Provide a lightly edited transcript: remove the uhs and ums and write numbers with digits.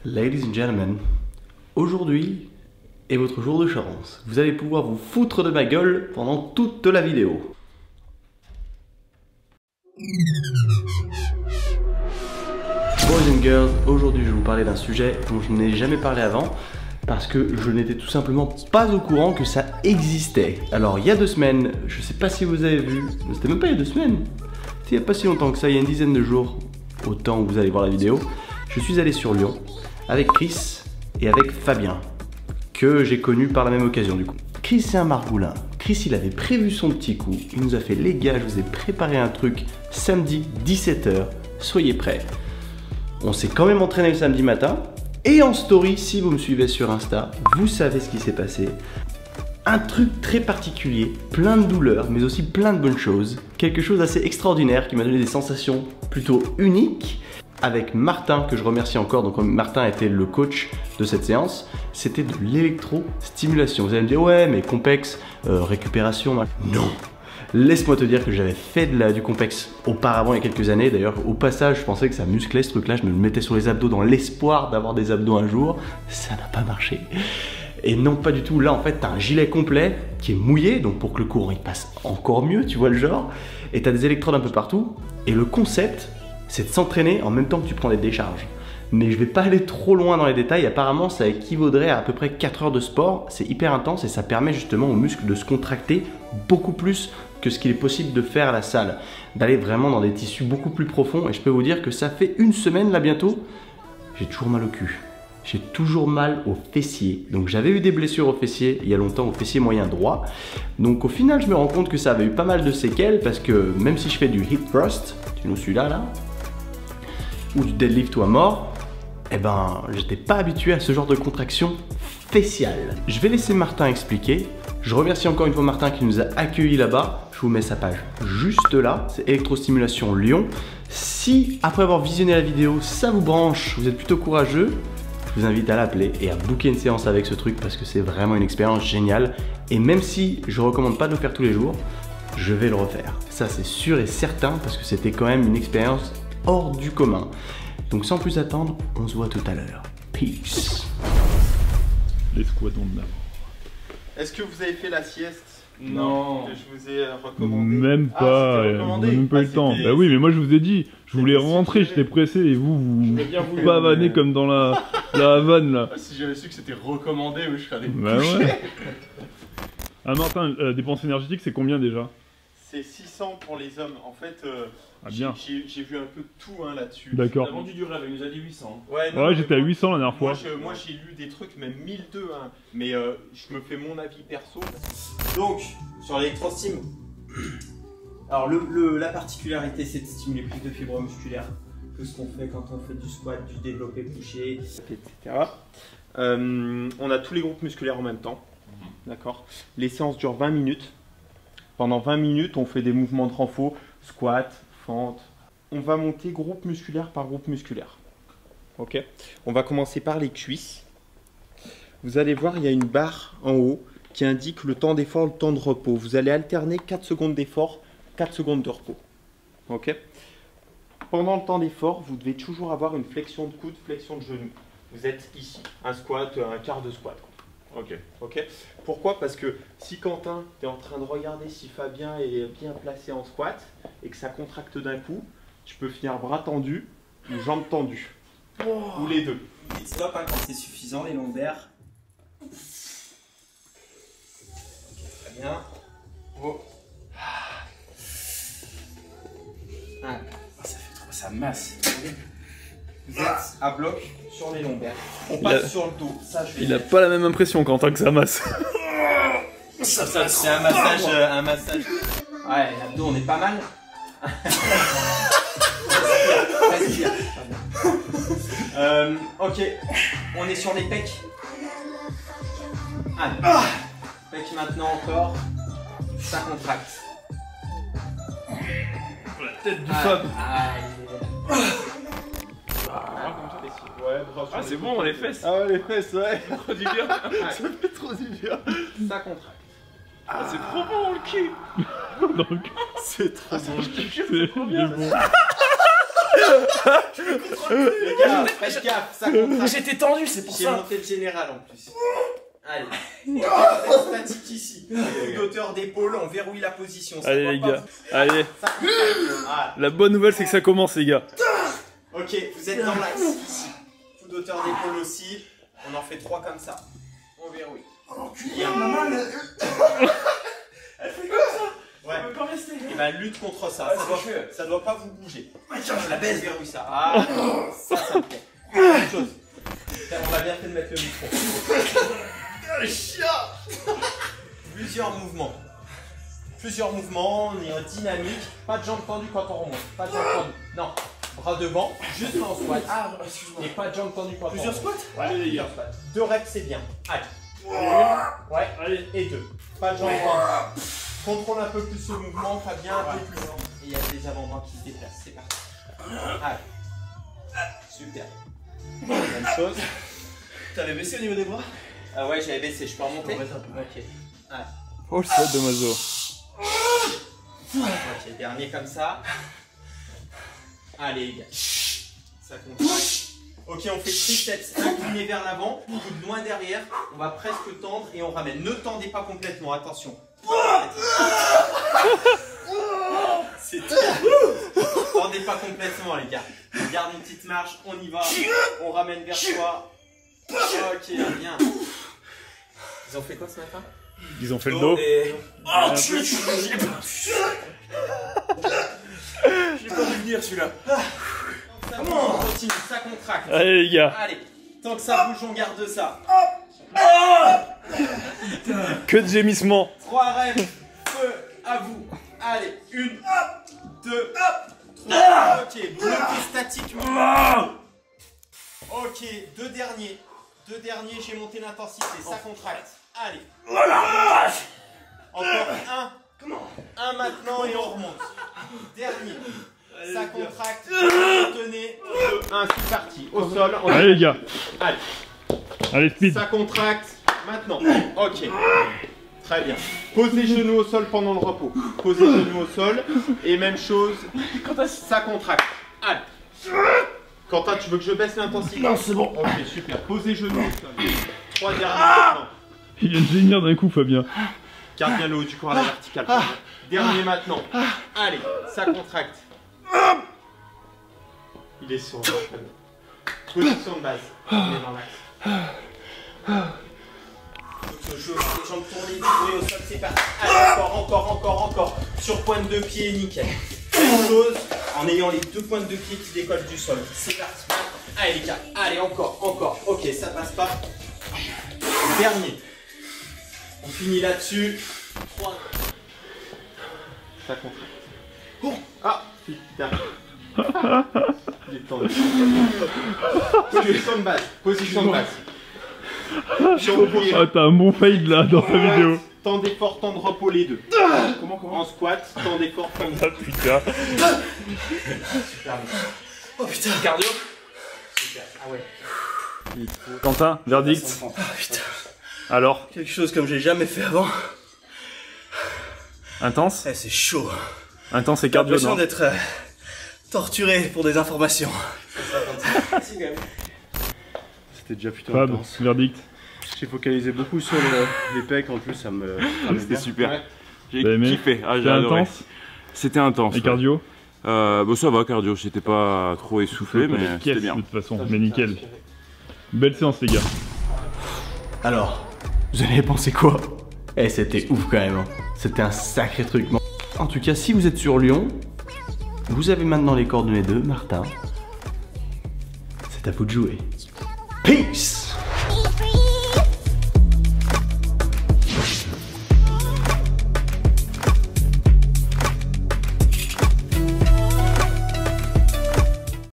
Ladies and gentlemen, aujourd'hui est votre jour de chance. Vous allez pouvoir vous foutre de ma gueule pendant toute la vidéo. Boys and girls, aujourd'hui je vais vous parler d'un sujet dont je n'ai jamais parlé avant parce que je n'étais tout simplement pas au courant que ça existait. Alors il y a 2 semaines, je sais pas si vous avez vu, c'était même pas il y a 2 semaines, il n'y a pas si longtemps que ça, il y a une dizaine de jours, au temps où vous allez voir la vidéo, je suis allé sur Lyon avec Chris et avec Fabien, que j'ai connu par la même occasion du coup. Chris c'est un margoulin. Chris il avait prévu son petit coup, il nous a fait les gars, je vous ai préparé un truc samedi 17 h, soyez prêts. On s'est quand même entraîné le samedi matin et en story, si vous me suivez sur Insta, vous savez ce qui s'est passé. Un truc très particulier, plein de douleurs mais aussi plein de bonnes choses. Quelque chose d'assez extraordinaire qui m'a donné des sensations plutôt uniques. Avec Martin, que je remercie encore, donc Martin était le coach de cette séance, c'était de l'électrostimulation. Vous allez me dire, ouais mais complexe, récupération, non. Laisse-moi te dire que j'avais fait du complexe auparavant il y a quelques années. D'ailleurs, au passage, je pensais que ça musclait ce truc-là. Je me le mettais sur les abdos dans l'espoir d'avoir des abdos un jour. Ça n'a pas marché. Et non, pas du tout. Là, en fait, tu as un gilet complet qui est mouillé, donc pour que le courant il passe encore mieux, tu vois le genre. Et tu as des électrodes un peu partout. Et le concept, c'est de s'entraîner en même temps que tu prends des décharges. Mais je vais pas aller trop loin dans les détails. Apparemment, ça équivaudrait à peu près 4 heures de sport. C'est hyper intense et ça permet justement aux muscles de se contracter beaucoup plus que ce qu'il est possible de faire à la salle. D'aller vraiment dans des tissus beaucoup plus profonds. Et je peux vous dire que ça fait 1 semaine là bientôt. J'ai toujours mal au cul. J'ai toujours mal aux fessiers. Donc j'avais eu des blessures aux fessiers il y a longtemps, au fessier moyen droit. Donc au final, je me rends compte que ça avait eu pas mal de séquelles parce que même si je fais du hip thrust, tu nous suis là, ou du deadlift ou à mort, eh ben, j'étais pas habitué à ce genre de contraction faciale. Je vais laisser Martin expliquer. Je remercie encore une fois Martin qui nous a accueillis là-bas. Je vous mets sa page juste là, c'est Électrostimulation Lyon. Si, après avoir visionné la vidéo, ça vous branche, vous êtes plutôt courageux, je vous invite à l'appeler et à booker une séance avec ce truc parce que c'est vraiment une expérience géniale. Et même si je ne recommande pas de le faire tous les jours, je vais le refaire. Ça, c'est sûr et certain parce que c'était quand même une expérience hors du commun. Donc sans plus attendre, on se voit tout à l'heure. Peace. Les squattons de l'amour. Est-ce que vous avez fait la sieste? Non. Que je vous ai recommandé. Même pas, on n'a même pas eu le temps. Bah oui, mais moi je vous ai dit, je voulais rentrer, j'étais pressé et vous pavanez comme dans la Havane là. Si j'avais su que c'était recommandé, je serais allé me Bah coucher. ouais. Ah Martin, dépense énergétique c'est combien déjà? C'est 600 pour les hommes. En fait, ah, bien. J'ai vu un peu tout là-dessus. D'accord. Il a vendu du rêve, il nous a dit 800. Ouais, j'étais à 800 la dernière fois. Moi j'ai lu des trucs, même 1002, hein. Mais je me fais mon avis perso. Donc, sur l'électrostim, alors la particularité c'est de stimuler plus de fibres musculaires que ce qu'on fait quand on fait du squat, du développé couché, etc. On a tous les groupes musculaires en même temps. D'accord. Les séances durent 20 minutes. Pendant 20 minutes, on fait des mouvements de renfort, squat, fente. On va monter groupe musculaire par groupe musculaire. Ok. On va commencer par les cuisses. Vous allez voir, il y a une barre en haut qui indique le temps d'effort, le temps de repos. Vous allez alterner 4 secondes d'effort, 4 secondes de repos. Ok. Pendant le temps d'effort, vous devez toujours avoir une flexion de coude, flexion de genou. Vous êtes ici, un squat, un quart de squat. Ok. Ok. Pourquoi? Parce que si Quentin, tu es en train de regarder si Fabien est bien placé en squat et que ça contracte d'un coup, tu peux finir bras tendus ou jambes tendues. Oh. Ou les deux. Et stop quand c'est suffisant, les lombaires. Ok, très bien. Oh. Ah, ça fait trop, ça masse. Vous êtes à bloc sur les lombaires. On passe sur le dos. Ça, Il a pas la même impression Quentin que ça masse. Ça c'est un massage. Ouais, l'abdos on est pas mal. Respire. Ok, on est sur les pecs. Allez. Pecs maintenant encore. Ça contracte. La tête du Fab. Ah c'est bon, les fesses. Ah ouais, les fesses, ouais. Trop du bien. Ça fait trop du bien. Ça contracte. Ah c'est trop bon le cul. Donc, C'est trop bon. C'est trop bien. bon. Les gars, faites gaffe, ça contracte. J'étais tendu, c'est pour J'ai ça. monté le général en plus. Allez. Vous êtes statique ici. Hauteur d'épaule, on verrouille la position. Ça Allez doit les pas gars, vous- allez. Ça contracte. Voilà. La bonne nouvelle c'est que ça commence les gars. Ok, vous êtes dans l'axe ici. Coup d'auteur d'épaule aussi. On en fait 3 comme ça. On verrouille. Bien. Elle fait comme ça. Ouais. Elle peut pas rester. Et bah lutte contre ça. Ouais, Ça doit pas vous bouger. Je la baisse. Verrouille ça. Ah, ça me plaît. Autre chose. On a bien fait de mettre le micro. Plusieurs mouvements, on est en dynamique. Pas de jambes tendues quand on remonte. Pas de jambes tendues. Non. Bras devant, juste en squat. Ah, excuse-moi. Et pas de jambes tendues quand on Plusieurs remonte. squats. Ouais, plusieurs squats. 2 reps, c'est bien. Allez. Une. Ouais, allez. Et 2. Pas de jambes tendues. Contrôle un peu plus ce mouvement, Fabien, un peu plus. Et il y a des avant-bras qui se déplacent. C'est parti. Allez. Super. Même chose. T'avais baissé au niveau des bras? Ah ouais, j'avais baissé. Je peux remonter? On va mettre un peu. Ok. Allez. Oh le squat de Mazo. Ok, dernier comme ça. Allez les gars. Ça contracte. Ok, on fait triceps incliné vers l'avant, coude loin derrière. On va presque tendre et on ramène. Ne tendez pas complètement, attention. C'est tout. Tendez pas complètement les gars. On garde une petite marche, on y va. On ramène vers soi. Ok, bien. Ils ont fait quoi ce matin? Ils ont fait le dos. Oh, je l'ai pas vu venir celui-là. Ça on continue, ça contracte. Allez les gars. Allez, tant que ça bouge, on garde ça. Que de gémissements. 3 reps, feu à vous. Allez, 1, 2, 3. Ok, bloqué statiquement. Ok, 2 derniers. 2 derniers, j'ai monté l'intensité, ça contracte. Allez. Encore un. Un maintenant et on remonte. Dernier. Ça contracte. Tenez. 1, c'est parti. Au sol. Allez les gars. Allez. Allez speed. Ça contracte. Maintenant. Ok. Très bien. Posez les genoux au sol pendant le repos. Posez les genoux au sol. Et même chose. Ça contracte. Allez. Quentin, tu veux que je baisse l'intensité? Non, c'est bon. Ok, super. Posez les genoux au sol. 3 derniers maintenant. Il vient de gémir d'un coup Fabien. Garde bien le haut du corps à la verticale. Dernier maintenant. Allez, ça contracte. Il est sourd. Position de base. On est dans l'axe. Donc, je les jambes tournées, bruit au sol, c'est parti. Allez, encore. Sur pointe de pied, nickel. Même chose, en ayant les 2 pointes de pied qui décollent du sol. C'est parti. Allez les gars, allez, encore. Ok, ça passe pas. Dernier. On finit là-dessus. 3. Ça contracte. Oh. Ah, putain. Il est tendu. Position de base. Ah t'as un bon fade là dans ta vidéo. Tendez fort, tendre repos les deux. Comment En squat, tendez fort, tendre. Ah putain. Super bien. Oh putain. Cardio. Super. Ah ouais. Quentin, verdict. Ah putain. Alors, Quelque chose comme j'ai jamais fait avant. intense. Eh, c'est chaud. Intense et J'ai cardio l'impression non? d'être torturé pour des informations. C'était déjà plutôt Fab, intense. verdict. J'ai focalisé beaucoup sur les pecs en plus, ça me. C'était super. Ouais. J'ai T'as aimé? kiffé. Ah, j'ai C'était adoré. intense. C'était intense. Et cardio? Bon, ça va, cardio. J'étais pas trop essoufflé, mais c'était Caisse, bien. de toute façon, mais nickel. Belle séance les gars. Alors, vous avez pensé quoi? Eh, c'était ouf quand même. Hein. C'était un sacré truc. En tout cas, si vous êtes sur Lyon, vous avez maintenant les coordonnées de Martin. C'est à vous de jouer. Peace!